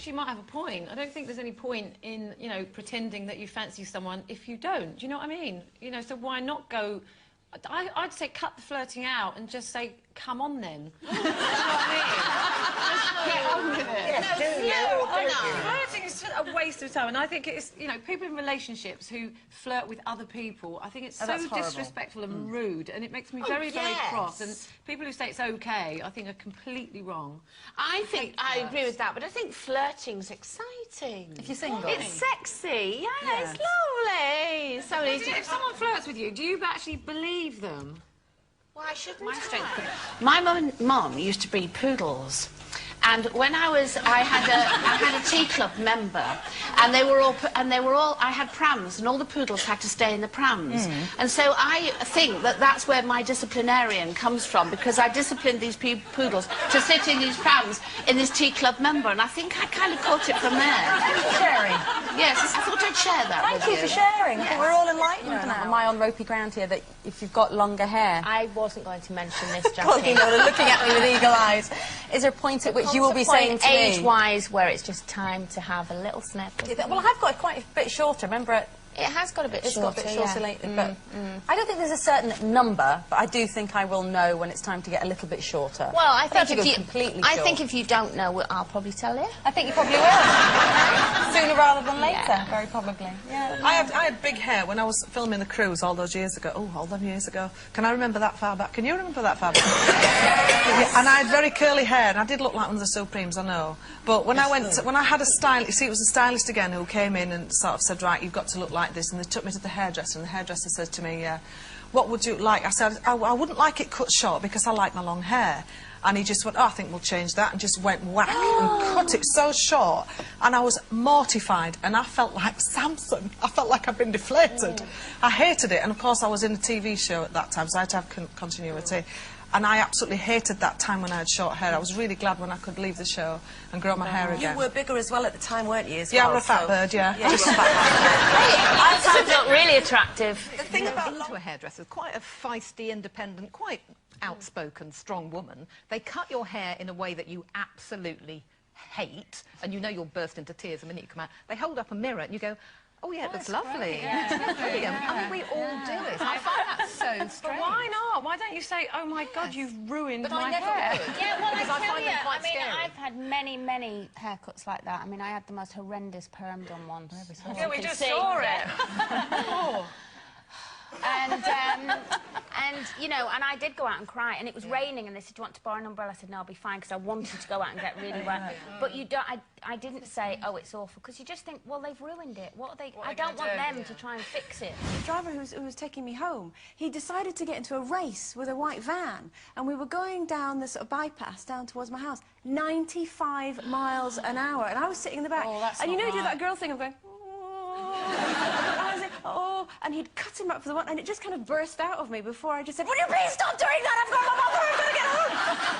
She might have a point. I don't think there's any point in, you know, pretending that you fancy someone if you don't. Do you know what I mean? You know, so why not go... I'd say cut the flirting out and just say, come on then. You know what I mean? Get on with it. Flirting is just a waste of time. And I think it's, you know, people in relationships who flirt with other people, I think it's so disrespectful and rude, and it makes me very, very cross. And people who say it's OK, I think are completely wrong. I think I agree with that, but I think flirting's exciting. If you're single. It's sexy. Yeah, it's lovely. So If someone flirts with you, do you actually believe them? Why shouldn't My mum used to breed poodles, and when I had a tea club member, and they were all I had prams, and all the poodles had to stay in the prams, and so I think that that's where my disciplinarian comes from, because I disciplined these poodles to sit in these prams in this tea club member, and I think I kind of caught it from there. Sherrie. Yes, I thought I'd share that with you. Thank you for sharing. I think we're all enlightened now. Am I on ropey ground here that if you've got longer hair... I wasn't going to mention this, Jackie. Coleen, looking at me with eagle eyes. Is there a point at which you will be saying to me... age-wise, where it's just time to have a little snip? Well, I've got it quite a bit shorter, remember... It has got a bit shorter, got a bit shorter lately, but I don't think there's a certain number, but I do think I will know when it's time to get a little bit shorter. Well, I think I think if you don't know, I'll probably tell you. I think you probably will. Sooner rather than later, very probably. Yeah. I had big hair when I was filming The Cruise all those years ago. Oh, all those years ago. Can I remember that far back? Can you remember that far back? Yeah, and I had very curly hair, and I did look like one of the Supremes, I know. But when when I had a stylist, you see, it was a stylist again who came in and sort of said, right, you've got to look like this, and they took me to the hairdresser, and the hairdresser said to me, what would you like? I said, I wouldn't like it cut short because I like my long hair. And he just went, oh, I think we'll change that, and just went whack and cut it so short. And I was mortified, and I felt like Samson. I felt like I'd been deflated. I hated it, and of course I was in a TV show at that time, so I had to have continuity. And I absolutely hated that time when I had short hair. I was really glad when I could leave the show and grow my hair again. You were bigger as well at the time, weren't you? Yeah, I was a fat bird, yeah. Just a fat bird. I found it really attractive. The thing about to a hairdresser, quite a feisty, independent, quite outspoken, strong woman. They cut your hair in a way that you absolutely hate, and you know you'll burst into tears the minute you come out. They hold up a mirror and you go, oh, yeah, it looks lovely. Yeah. Brilliant. I mean, we all do it. I find that so strange. But why not? Why don't you say, oh, my God, you've ruined my hair? Yeah, well, because I find them quite scary. I've had many, many haircuts like that. I mean, I had the most horrendous perm done once. Yeah, we just saw it. Oh. And, you know, and I did go out and cry, and it was raining, and they said, do you want to borrow an umbrella? I said, no, I'll be fine, because I wanted to go out and get really wet. But you don't, I didn't say, oh, it's awful, because you just think, well, they've ruined it. What are they... I don't want them to try and fix it. The driver who was taking me home, he decided to get into a race with a white van, and we were going down this sort of bypass down towards my house, 95 miles an hour, and I was sitting in the back. And you know, you do that girl thing of going... I was like, oh, and he'd cut him up for the one, and it just kind of burst out of me before I just said, will you please stop doing that? I've got my mother, I've got to get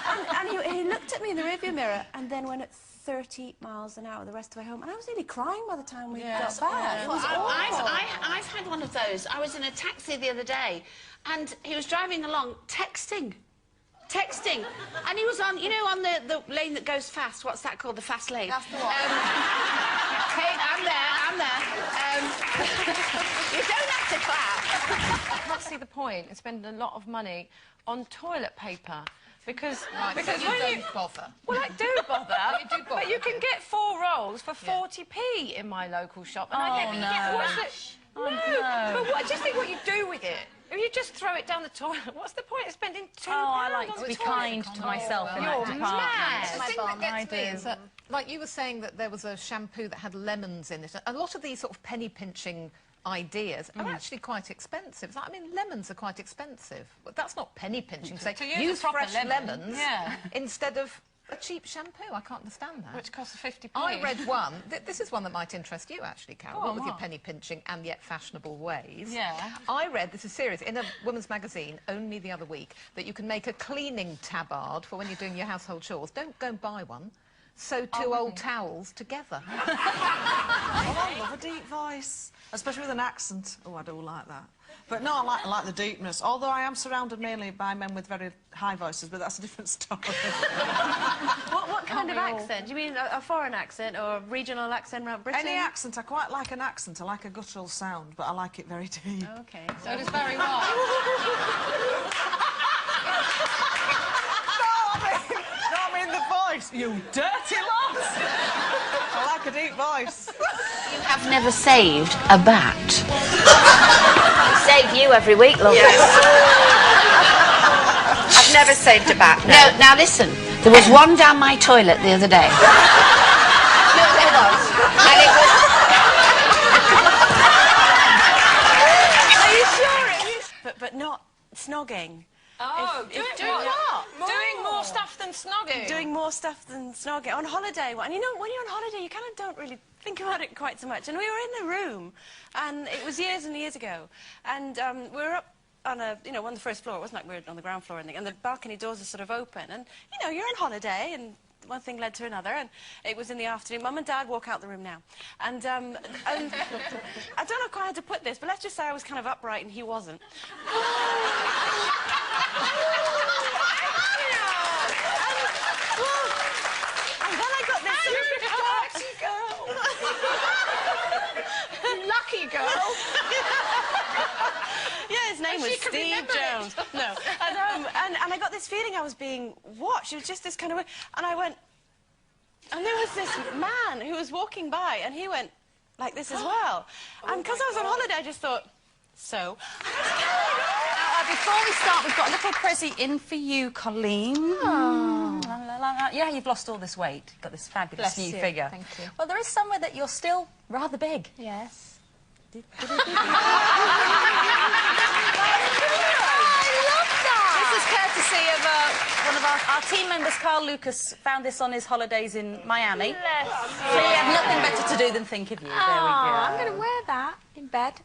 home. And he looked at me in the rearview mirror and then went at 30 miles an hour the rest of the way home, and I was nearly crying by the time we got back. It was awful. I've had one of those. I was in a taxi the other day, and he was driving along, texting, and he was on, you know, on the lane that goes fast. What's that called? The fast lane. That's the one. Hey, I'm there. You don't have to clap. I can't see the point in spending a lot of money on toilet paper. Because you don't bother. Well, I do bother. But you can get 4 rolls for 40p in my local shop. And but what, just think what you do with it. If you just throw it down the toilet, what's the point of spending £2 I like on to the be toilet? kind to myself in that department. The thing that gets me is that, like you were saying, that there was a shampoo that had lemons in it. A lot of these sort of penny-pinching ideas are actually quite expensive. I mean, lemons are quite expensive. But that's not penny-pinching. Say, use fresh lemons instead of a cheap shampoo. I can't understand that. Which costs 50p. I read one. This is one that might interest you, actually, Carol. One with your penny-pinching and yet fashionable ways. Yeah. I read, this is serious, in a woman's magazine only the other week, that you can make a cleaning tabard for when you're doing your household chores. Don't go and buy one. Sew 2 old towels together. Oh, I love a deep voice. Especially with an accent. Oh, I do like that. But no, I like the deepness. Although I am surrounded mainly by men with very high voices, but that's a different story. What kind of accent? Do you mean a foreign accent or a regional accent around Britain? Any accent. I quite like an accent. I like a guttural sound, but I like it very deep. Okay. So does Barry White. No, I mean the voice. You dirty lot. I like a deep voice. You have never saved a bat. I save you every week, love. Yes. I've never saved a bat. No, now listen. There was one down my toilet the other day. No, there was. And it was... Are you sure it is? But not snogging. Oh, doing what? Doing more stuff than snogging. Doing more stuff than snogging. On holiday. And you know, when you're on holiday, you kind of don't really think about it quite so much. And we were in the room, and it was years and years ago. And we were up on a, you know, on the first floor. It wasn't like we were on the ground floor or anything. And the balcony doors are sort of open. And, you know, you're on holiday, and one thing led to another, and it was in the afternoon. Mum and Dad walk out the room now. And I don't know quite how to put this, but let's just say I was kind of upright and he wasn't. And then I got this Lucky girl. Yeah, his name was Steve Jones. No. And I got this feeling I was being watched. It was just this kind of... And I went... And there was this man who was walking by, and he went like this as well. And because I was on holiday, I just thought, so... Before we start, we've got a little present in for you, Coleen. Oh. Yeah, you've lost all this weight. You've got this fabulous new figure. Thank you. Well, there is somewhere that you're still rather big. Yes. This is courtesy of one of our team members, Carl Lucas, found this on his holidays in Miami. So he had nothing better to do than think of you. There we go. I'm going to wear that in bed.